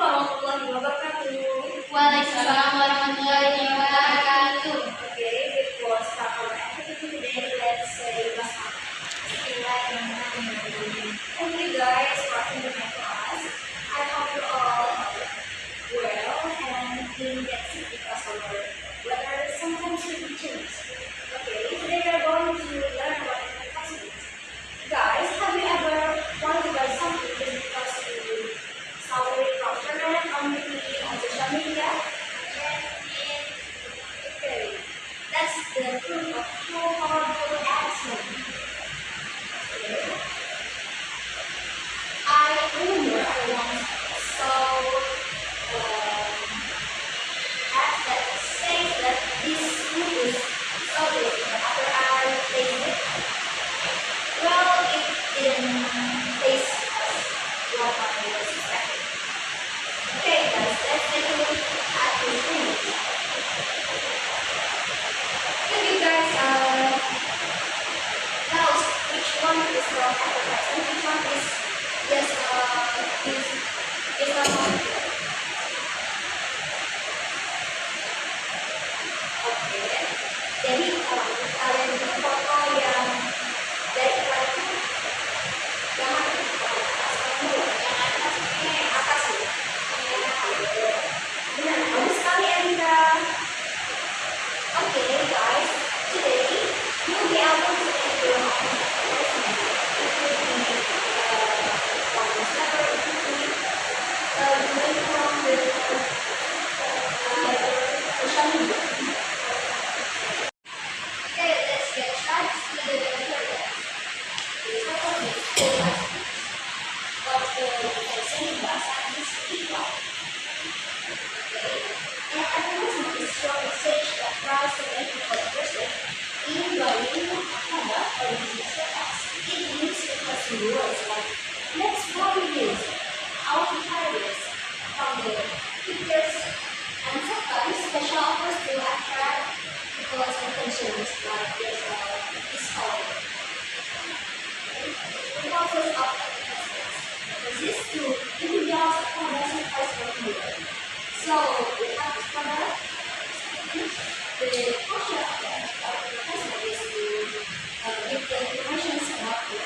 warahmatullahi wabarakatuh. Waalaikumsalam warahmatullahi wabarakatuh. Okay, before start our activity today, let's say Bismillahirrahmanirrahim. Okay guys, welcome to my class. I hope you all well and didn't get sick because of our weather. Sometimes it changes. Okay, today we are going to learn about capacity. Guys, have you ever wanted to buy something just because you saw it from internet or maybe on social media? Okay, that's the proof of how powerful ads can be. Okay. I remember I once saw ads that says that this food is so good, but after I tasted it, well, it didn't taste as what I was expecting. Okay, guys, let's take a look at this image. Can you guys tell us which one is from advertisement, which one is just okay. Jadi kalau kalian di foto yang dari iklan itu jangan yang atas ya. Benar, bagus sekali Anda. Okay, guys, today you'll be able to make your own advertisement. It could be from newsletter, it could be from the social media. Okay, let's get started with the tutorial. What we can say bahasa Inggris iklan. Okay, an advertisement is your message that tries to make people interested in buying a product or using products. It uses the customer words like, let's buy this, our competitors, from the pictures, and sometimes special offers to attract people's attention, like there's a discount. The process of advertisements consists to individuals products and price per year. So we have this product. The function of the advertisement is to give the information about the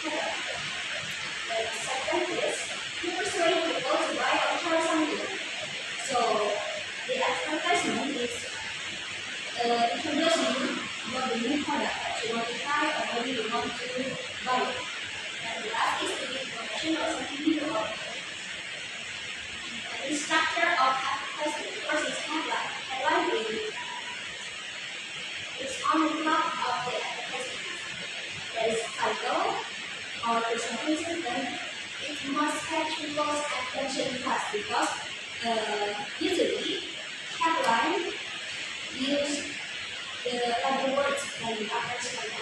product. The second is to persuade people to buy or try something. So the advertisement is introducing you about the new product that you want to try or maybe you want to buy it. And the last is to give information about something new about it. And the structure of advertisement, first is headline. Headline is on the top of the advertisement. There is title or presentation, then it must catch people's attention fast because usually headline use the words like others like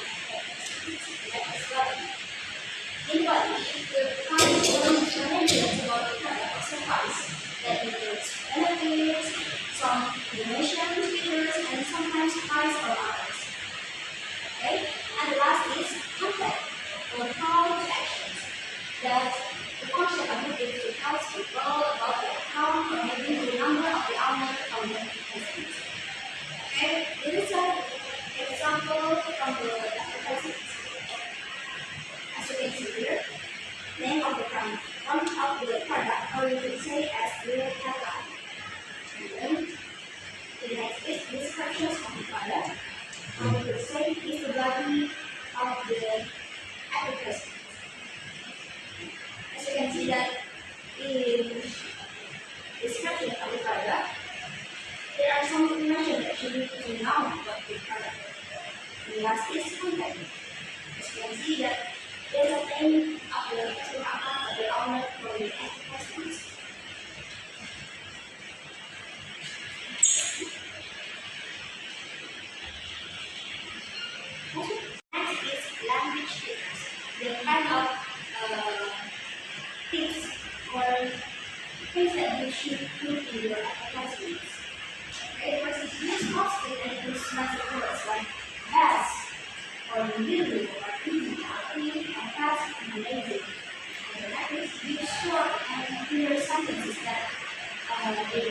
in body, the price or information about the product or service that includes benefits, some information, features, and sometimes price or others. Okay, and the last is content or call to actions. That the function of it is to tell people about the account or maybe the number of the owner of the advertisement. Okay, this is an example from the advertisement. As you can see here, name of the product, one of the product, or you could say as the headline. And then the next is descriptions of the product, or you could say is the body of the advertisement. As you can see that in description of the product, there are some information that you need to know about the product. The last is content. As you can see that there's a name of the Facebook account of the owner for the advertisements. Next is language tips. The kind of tips or things that you should put in your advertisements. Okay, first is use mostly and use magic words like best or new or easy or clean and fast and amazing. And that is use short and clear sentences that they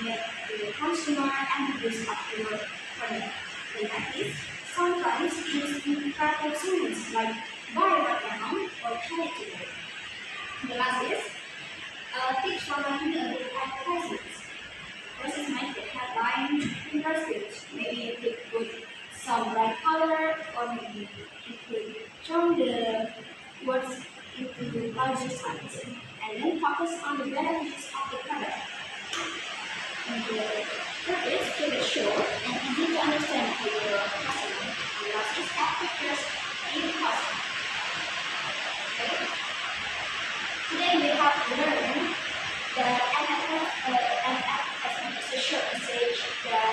make the consumer and the use of the word product. And that is sometimes use imperative statements like buy right now or try it today. The last is tips for writing a good advertisements. First is make the headline interesting. Maybe you could put some bright color, or maybe you could turn the words into larger size. And then focus on the benefits of the product. And the third is keep it short and easy to understand for your customer. And last is add pictures in customer. Okay? Today we have learned that an advertisement is a short message that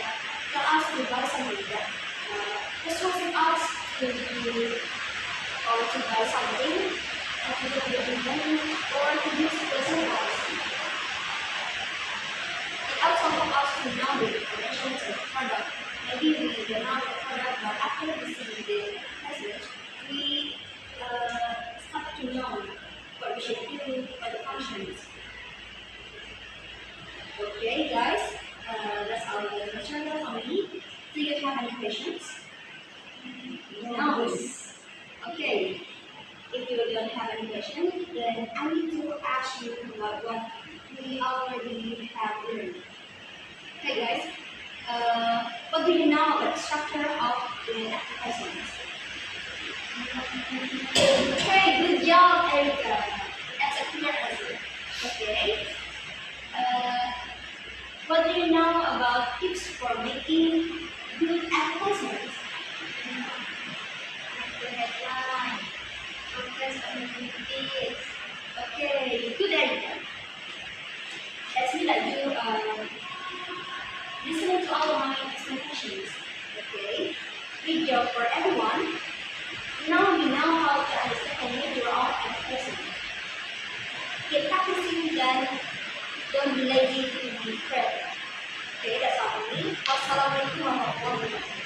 tell us to buy something that persuading us to do or to buy something and to get the money or to use the service. It also helps us to know the information of the product. Maybe we don't know the product, but after we see the message, we start to know what we should do, what the function is. Okay, guys, that's all the material for me. Do you have any questions? No. Okay. If you don't have any question, then I need to ask you about what we already have learned. Okay, guys. What do you know about the structure of the advertisement? Okay, good job, Erica. That's a clear answer. Okay. What do you know about tips for making good advertisements? The headline, focus on the benefits. Okay, good idea. That's me that you listening to all my explanations. Okay, good job for everyone. Now you know how to understand and make your own advertisement. Keep practicing, then don't be lazy to be prepared. Okay, that's all for me. Wassalamualaikum warahmatullahi wabarakatuh.